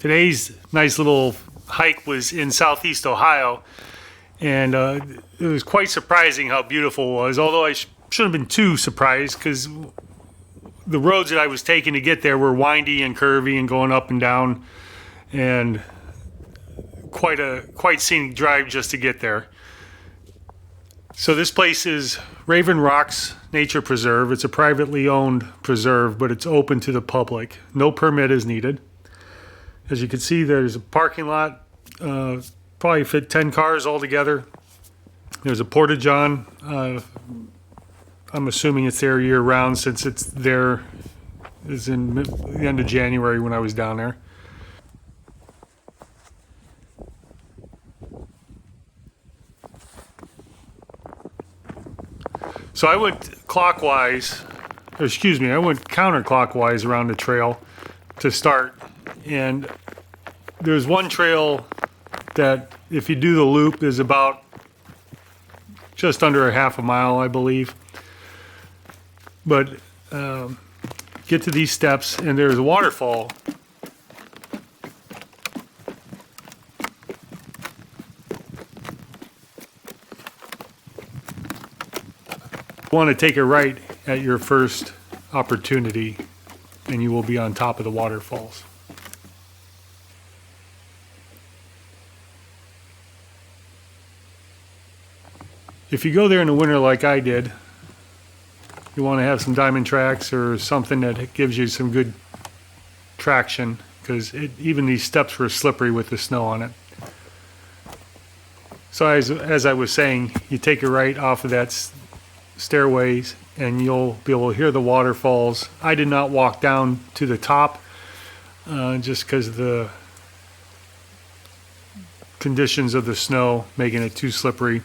Today's nice little hike was in southeast Ohio, and it was quite surprising how beautiful it was, although I shouldn't have been too surprised because the roads that I was taking to get there were windy and curvy and going up and down, and quite scenic drive just to get there. So this place is Raven Rocks Nature Preserve. It's a privately owned preserve, but it's open to the public. No permit is needed. As you can see, there's a parking lot, probably fit 10 cars altogether. There's a porta-john. I'm assuming it's there year round since it's there is in the end of January when I was down there. So I went I went counterclockwise around the trail to start. And there's one trail that, if you do the loop, is about just under a half a mile, I believe. But get to these steps, and there's a waterfall. You want to take a right at your first opportunity, and you will be on top of the waterfalls. If you go there in the winter like I did, you want to have some diamond tracks or something that gives you some good traction, because even these steps were slippery with the snow on it. So as I was saying, you take a right off of that stairways and you'll be able to hear the waterfalls. I did not walk down to the top just because of the conditions of the snow making it too slippery.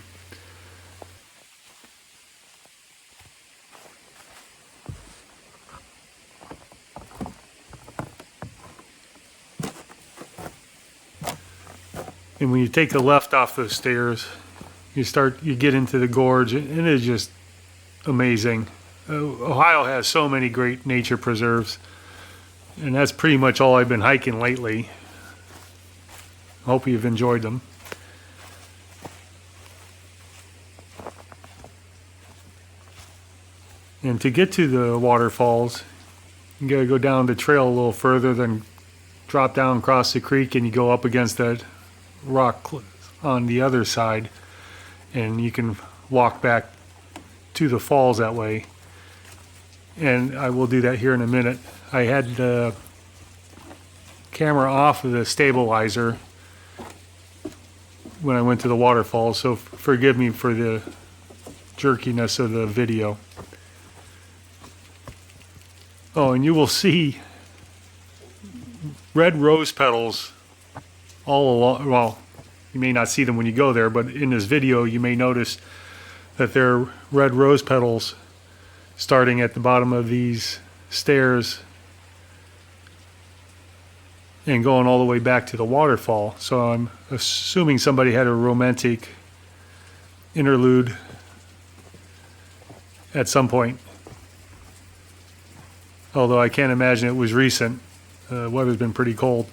And when you take the left off those stairs, you get into the gorge, and it is just amazing. Ohio has so many great nature preserves, and that's pretty much all I've been hiking lately. I hope you've enjoyed them. And to get to the waterfalls, you gotta go down the trail a little further, then drop down across the creek, and you go up against that rock on the other side, and you can walk back to the falls that way. And I will do that here in a minute. I had the camera off of the stabilizer when I went to the waterfalls, so forgive me for the jerkiness of the video. Oh, and you will see red rose petals all along. Well, you may not see them when you go there, but in this video you may notice that there are red rose petals starting at the bottom of these stairs and going all the way back to the waterfall. So I'm assuming somebody had a romantic interlude at some point, although I can't imagine it was recent. The weather's been pretty cold.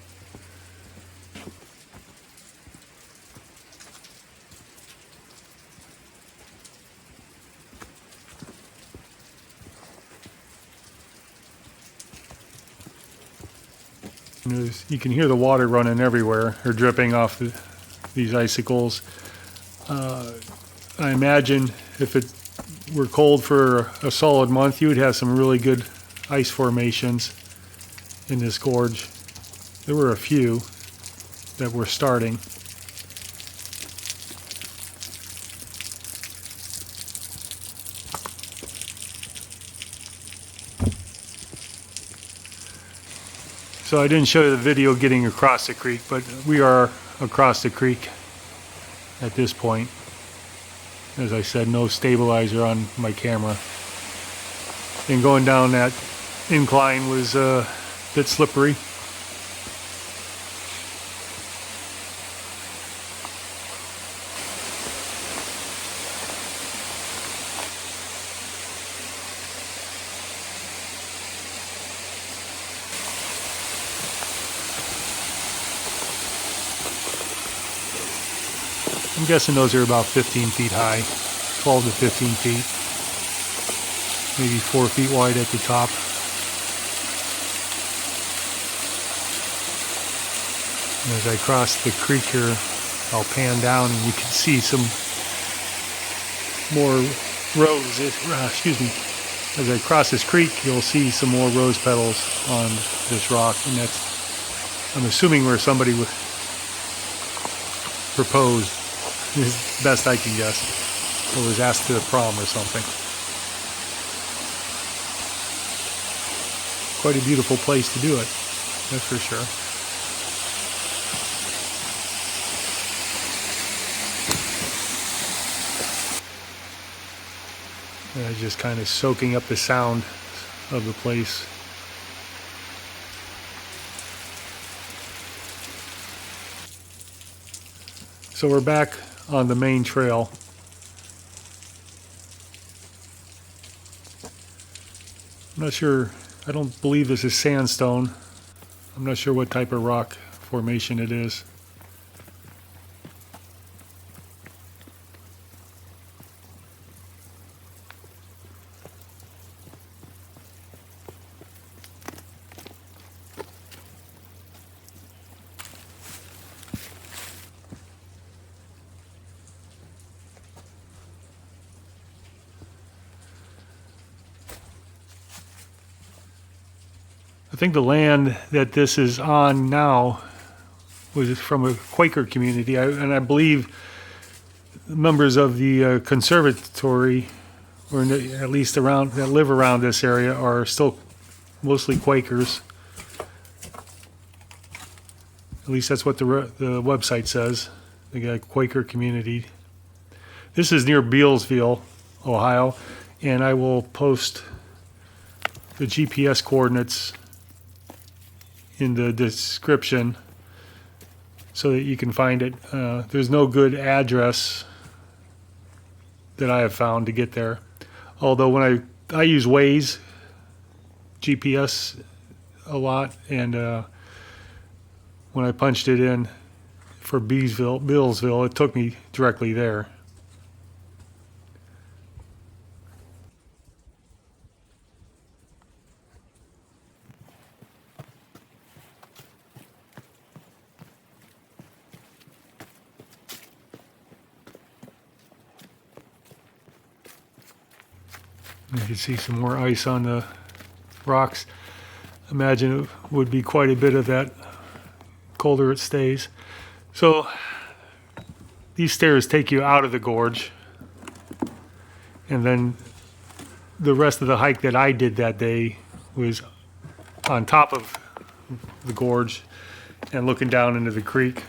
You can hear the water running everywhere, or dripping off these icicles. I imagine if it were cold for a solid month, you would have some really good ice formations in this gorge. There were a few that were starting. So I didn't show you the video getting across the creek, but we are across the creek at this point. As I said, no stabilizer on my camera. And going down that incline was a bit slippery. I'm guessing those are about 15 feet high, 12 to 15 feet, maybe 4 feet wide at the top. And as I cross the creek here, I'll pan down and you can see some more rose. Excuse me. As I cross this creek, you'll see some more rose petals on this rock, and that's, I'm assuming, where somebody proposed, is best I can guess, or was asked to the prom or something. Quite a beautiful place to do it, that's for sure. And I was just kind of soaking up the sound of the place. So we're back on the main trail. I'm not sure, I don't believe this is sandstone. I'm not sure what type of rock formation it is. I think the land that this is on now was from a Quaker community, and I believe members of the conservatory, or at least around that live around this area, are still mostly Quakers. At least that's what the website says. They got a Quaker community. This is near Beallsville, Ohio, and I will post the GPS coordinates in the description so that you can find it. There's no good address that I have found to get there. Although when I use Waze GPS a lot, and when I punched it in for Beallsville, it took me directly there. You can see some more ice on the rocks. Imagine it would be quite a bit of that colder it stays. So these stairs take you out of the gorge, and then the rest of the hike that I did that day was on top of the gorge and looking down into the creek.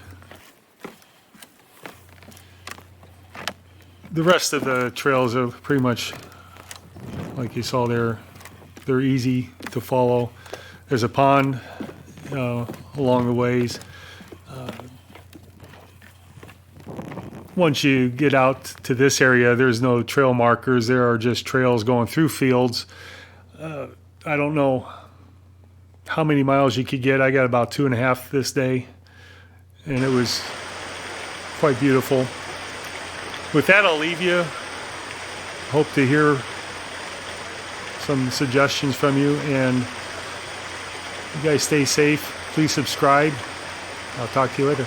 The rest of the trails are pretty much like you saw there. They're easy to follow. There's a pond along the ways. Once you get out to this area, there's no trail markers. There are just trails going through fields. I don't know how many miles you could get. I got about 2.5 this day, and it was quite beautiful. With that, I'll leave you. Hope to hear some suggestions from you, and you guys stay safe. Please subscribe. I'll talk to you later.